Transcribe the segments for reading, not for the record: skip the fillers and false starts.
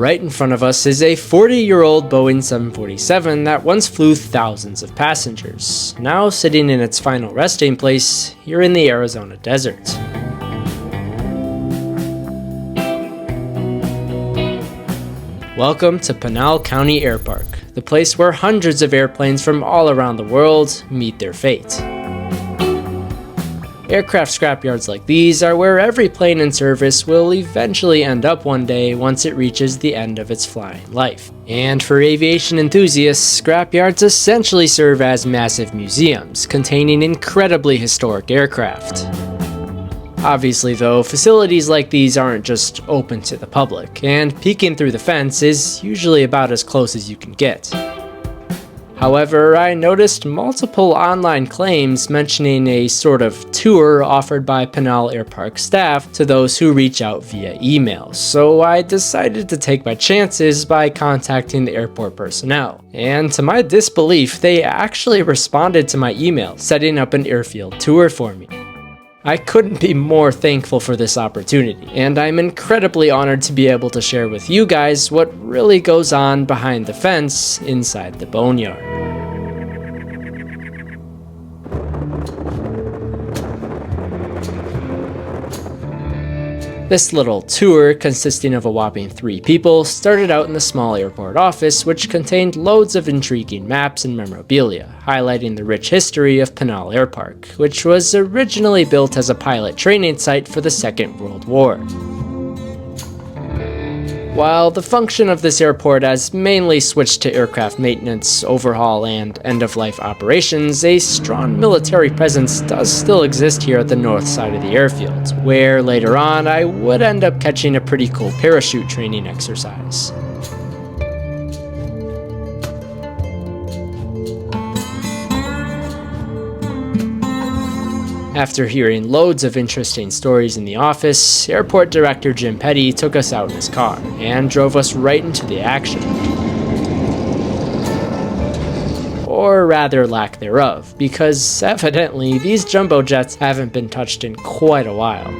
Right in front of us is a 40-year-old Boeing 747 that once flew thousands of passengers. Now sitting in its final resting place here in the Arizona desert. Welcome to Pinal County Airpark, the place where hundreds of airplanes from all around the world meet their fate. Aircraft scrapyards like these are where every plane in service will eventually end up one day once it reaches the end of its flying life. And for aviation enthusiasts, scrapyards essentially serve as massive museums containing incredibly historic aircraft. Obviously though, facilities like these aren't just open to the public, and peeking through the fence is usually about as close as you can get. However, I noticed multiple online claims mentioning a sort of tour offered by Pinal Airpark staff to those who reach out via email, so I decided to take my chances by contacting the airport personnel. And to my disbelief, they actually responded to my email, setting up an airfield tour for me. I couldn't be more thankful for this opportunity, and I'm incredibly honored to be able to share with you guys what really goes on behind the fence inside the boneyard. This little tour, consisting of a whopping 3 people, started out in the small airport office, which contained loads of intriguing maps and memorabilia, highlighting the rich history of Pinal Airpark, which was originally built as a pilot training site for the Second World War. While the function of this airport has mainly switched to aircraft maintenance, overhaul, and end-of-life operations, a strong military presence does still exist here at the north side of the airfield, where later on I would end up catching a pretty cool parachute training exercise. After hearing loads of interesting stories in the office, Airport Director Jim Petty took us out in his car and drove us right into the action. Or rather, lack thereof, because evidently these jumbo jets haven't been touched in quite a while.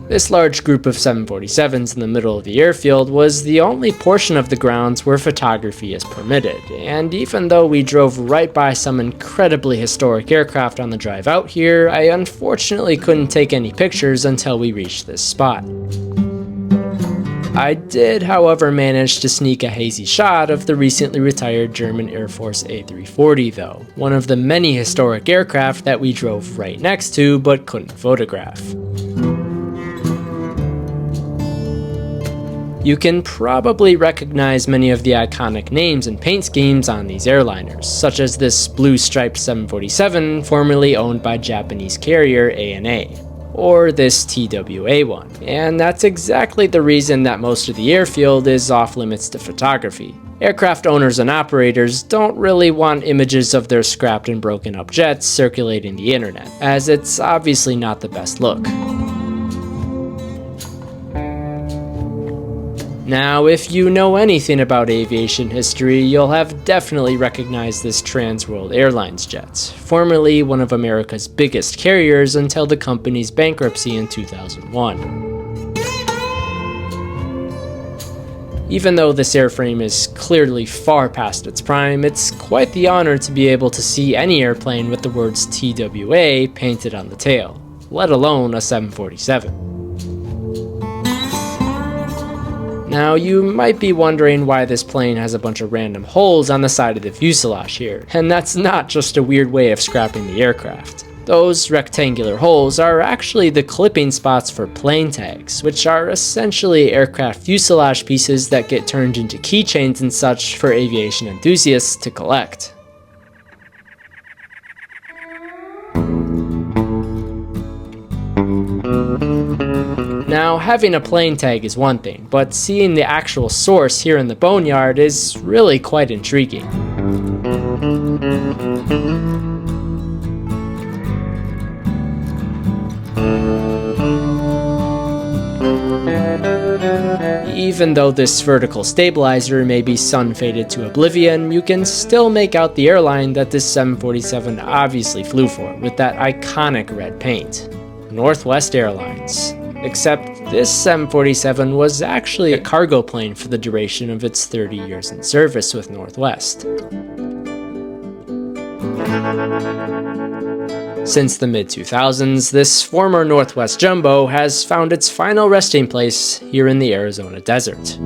This large group of 747s in the middle of the airfield was the only portion of the grounds where photography is permitted, and even though we drove right by some incredibly historic aircraft on the drive out here, I unfortunately couldn't take any pictures until we reached this spot. I did, however, manage to sneak a hazy shot of the recently retired German Air Force A340 though, one of the many historic aircraft that we drove right next to but couldn't photograph. You can probably recognize many of the iconic names and paint schemes on these airliners, such as this blue-striped 747 formerly owned by Japanese carrier ANA, or this TWA one, and that's exactly the reason that most of the airfield is off limits to photography. Aircraft owners and operators don't really want images of their scrapped and broken up jets circulating the internet, as it's obviously not the best look. Now, if you know anything about aviation history, you'll have definitely recognized this Trans World Airlines jet, formerly one of America's biggest carriers until the company's bankruptcy in 2001. Even though this airframe is clearly far past its prime, it's quite the honor to be able to see any airplane with the words TWA painted on the tail, let alone a 747. Now, you might be wondering why this plane has a bunch of random holes on the side of the fuselage here, and that's not just a weird way of scrapping the aircraft. Those rectangular holes are actually the clipping spots for plane tags, which are essentially aircraft fuselage pieces that get turned into keychains and such for aviation enthusiasts to collect. Now, having a plane tag is one thing, but seeing the actual source here in the boneyard is really quite intriguing. Even though this vertical stabilizer may be sun-faded to oblivion, you can still make out the airline that this 747 obviously flew for, with that iconic red paint. Northwest Airlines. except this 747 was actually a cargo plane for the duration of its 30 years in service with Northwest. Since the mid-2000s, this former Northwest Jumbo has found its final resting place here in the Arizona desert.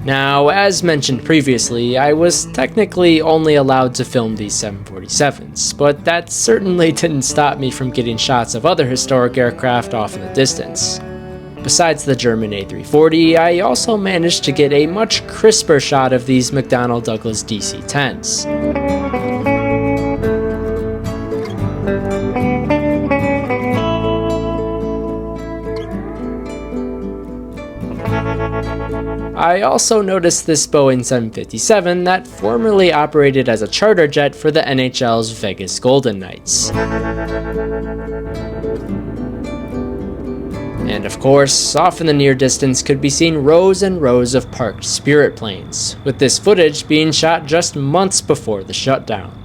Now, as mentioned previously, I was technically only allowed to film these 747s, but that certainly didn't stop me from getting shots of other historic aircraft off in the distance. Besides the German A340, I also managed to get a much crisper shot of these McDonnell Douglas DC-10s. I also noticed this Boeing 757 that formerly operated as a charter jet for the NHL's Vegas Golden Knights. And of course, off in the near distance could be seen rows and rows of parked Spirit planes, with this footage being shot just months before the shutdown.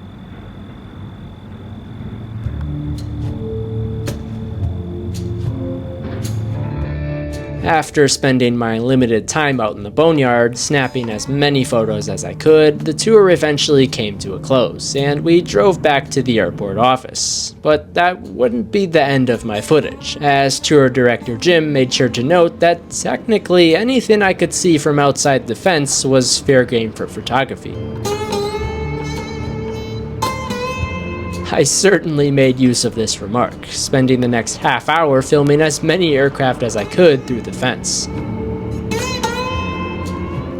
After spending my limited time out in the boneyard, snapping as many photos as I could, the tour eventually came to a close, and we drove back to the airport office. But that wouldn't be the end of my footage, as tour director Jim made sure to note that technically anything I could see from outside the fence was fair game for photography. I certainly made use of this remark, spending the next half hour filming as many aircraft as I could through the fence.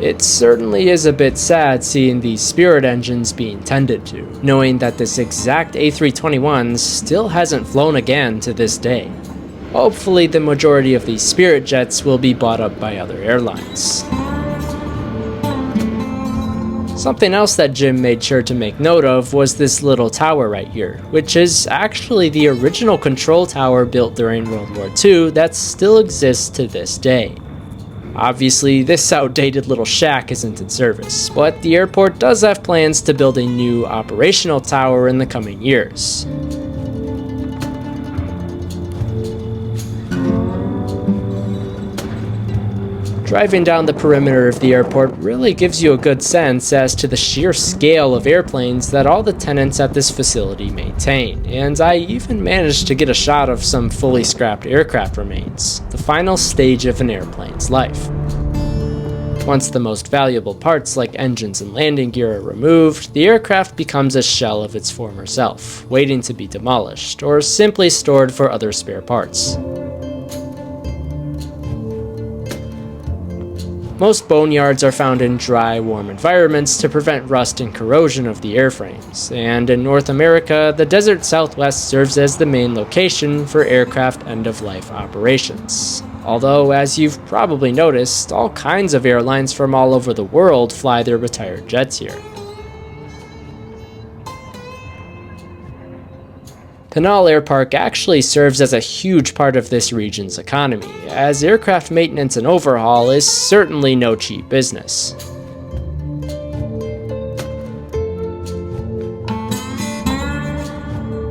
It certainly is a bit sad seeing these Spirit engines being tended to, knowing that this exact A321 still hasn't flown again to this day. Hopefully the majority of these Spirit jets will be bought up by other airlines. Something else that Jim made sure to make note of was this little tower right here, which is actually the original control tower built during World War II that still exists to this day. Obviously, this outdated little shack isn't in service, but the airport does have plans to build a new operational tower in the coming years. Driving down the perimeter of the airport really gives you a good sense as to the sheer scale of airplanes that all the tenants at this facility maintain, and I even managed to get a shot of some fully scrapped aircraft remains, the final stage of an airplane's life. Once the most valuable parts like engines and landing gear are removed, the aircraft becomes a shell of its former self, waiting to be demolished, or simply stored for other spare parts. Most boneyards are found in dry, warm environments to prevent rust and corrosion of the airframes, and in North America, the desert Southwest serves as the main location for aircraft end-of-life operations. Although, as you've probably noticed, all kinds of airlines from all over the world fly their retired jets here. Pinal Airpark actually serves as a huge part of this region's economy, as aircraft maintenance and overhaul is certainly no cheap business.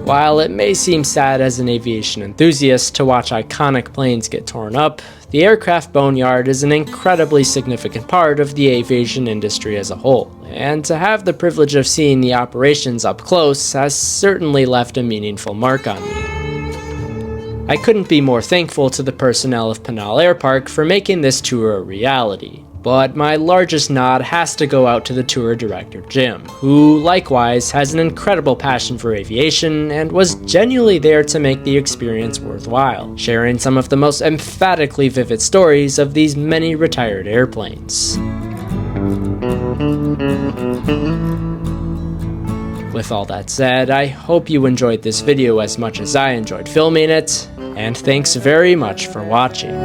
While it may seem sad as an aviation enthusiast to watch iconic planes get torn up, the aircraft boneyard is an incredibly significant part of the aviation industry as a whole, and to have the privilege of seeing the operations up close has certainly left a meaningful mark on me. I couldn't be more thankful to the personnel of Pinal Airpark for making this tour a reality. But my largest nod has to go out to the tour director, Jim, who likewise has an incredible passion for aviation and was genuinely there to make the experience worthwhile, sharing some of the most emphatically vivid stories of these many retired airplanes. With all that said, I hope you enjoyed this video as much as I enjoyed filming it, and thanks very much for watching.